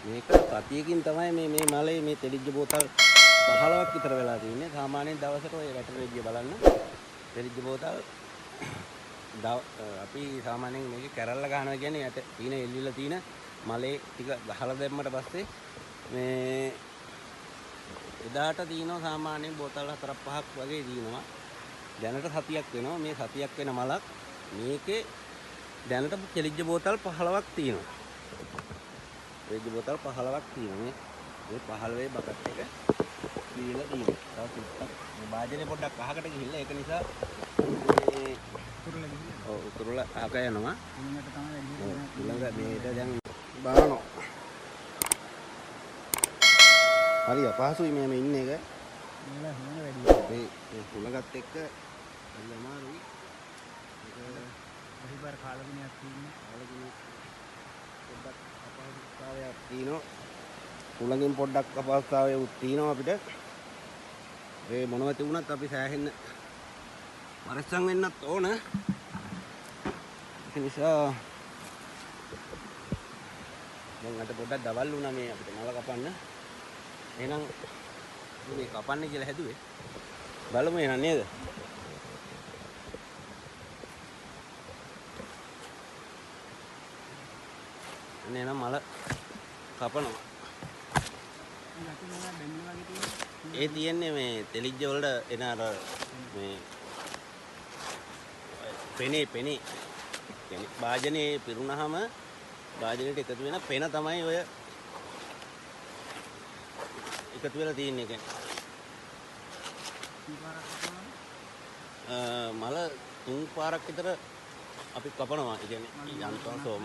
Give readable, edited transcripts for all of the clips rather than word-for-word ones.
මේක සතියකින් තමයි මේ මලේ මේ තෙලිජ්ජ බෝතල් 15ක් විතර වෙලා තියෙන්නේ. සාමාන්‍යයෙන් දවසට ඔය වැටෙන බලන්න. තෙලිජ්ජ බෝතල් අපි සාමාන්‍යයෙන් මේක කැරල්ල ගහනවා කියන්නේ යට තියෙන එල්ලිලා තියෙන මලේ ටික ගහලා දැම්මට පස්සේ මේ එදාට තියෙනවා සාමාන්‍යයෙන් බෝතල් 4-5ක් වගේ තියෙනවා. දැනට සතියක් වෙනවා. මේ සතියක් වෙන මලක් මේකේ දැනට තෙලිජ්ජ බෝතල් 15ක් තියෙනවා. තෙලිජ්ජ බෝතල් 15ක් තියෙනවා. මේ 15 බකට් එක දීලා තියෙනවා. තව සුට්ටක් මේ වාජනේ පොඩ්ඩක් අහකට ගිහිල්ලා ඒක නිසා මේ උතුරලා ගිහිල්ලා ඔව් උතුරලා අහක යනවා. ඊළඟට තමයි ඊළඟ මේක දැන් බානවා. හරි අපහසුයි මේ ඉන්නේ එක. මේලා හොන වැඩි. මේ කුලගත් එක්ක හරි අමාරුයි. ඒක බහිබර කාලගුණයක් තියෙනවා. කාලගුණ පොඩ්ඩක් අපහසුතාවයක් තියෙනවා. කුලගෙන් පොඩ්ඩක් අපහසුතාවයක් තියෙනවා අපිට. ඒ මොනවද තිබුණත් අපි සෑහෙන්න පරිස්සම් වෙන්නත් ඕන. ඒ නිසා දැන් අද පොඩ්ඩක් දවල් වුණා මේ අපිට මල කපන්න. එහෙනම් මේ කපන්නේ කියලා හැදුවේ. බලමු එහෙනම් නේද? අනේ නම් මල කපනවා. ඒ තියෙන්නේ මේ තෙලිජ්ජ වලට එන අර මේ පෙනේ කියන්නේ වාජනේ පිරුණාම වාජනේට එකතු වෙන පෙන තමයි ඔය එකතු වෙලා තියෙන්නේ කියන්නේ. මල 3 පාරක් විතර අපි කපනවා. ඒ කියන්නේ යන්තම් සෝම.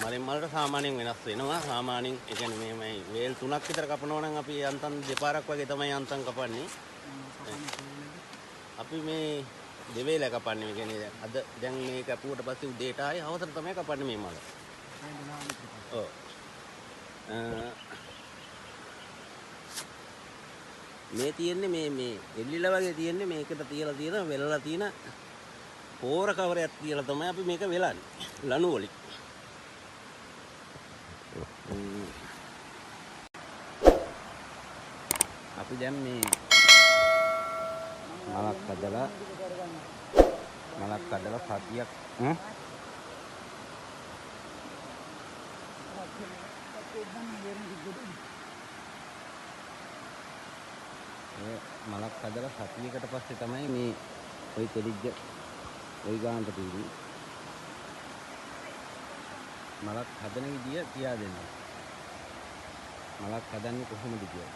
මලින් මලට සාමාන්‍යයෙන් වෙනස් වෙනවා. සාමාන්‍යයෙන් ඒ කියන්නේ මේ වේල් 3ක් විතර කපනවා නම් අපි යන්තම් දෙපාරක් වගේ තමයි යන්තම් කපන්නේ. අපි මේ දෙවේල කපන්නේ. ඒ කියන්නේ අද දැන් මේ කපුවට පස්සේ උදේට ආයේ හවසට තමයි කපන්නේ මේ මල. ඔව්. මේ තියෙන්නේ මේ එල්ලිලා වගේ තියෙන්නේ මේකට තියලා තියෙන වෙලලා තියෙන පෝර කවරයක් තියලා තමයි අපි මේක වෙලන්නේ. ලණු වලින්. අපි දැන් මේ මලක් හදලා සතියක් මලක් හදලා සතියකට පස්සේ තමයි මේ ওই තෙලිජ්ජ ওই ගානට තියෙන්නේ. මලක් හදන විදිය කියා දෙන්න. මලක් හදන්නේ කොහොමද කියලා.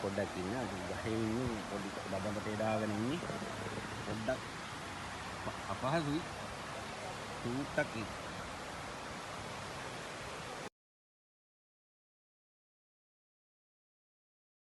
පොඩ්ඩක් ඉන්න අද ගහේ ඉන්නේ පොඩි බබකට දාගෙන ඉන්නේ. පොඩ්ඩක් අපහසුයි. චූට්ටක්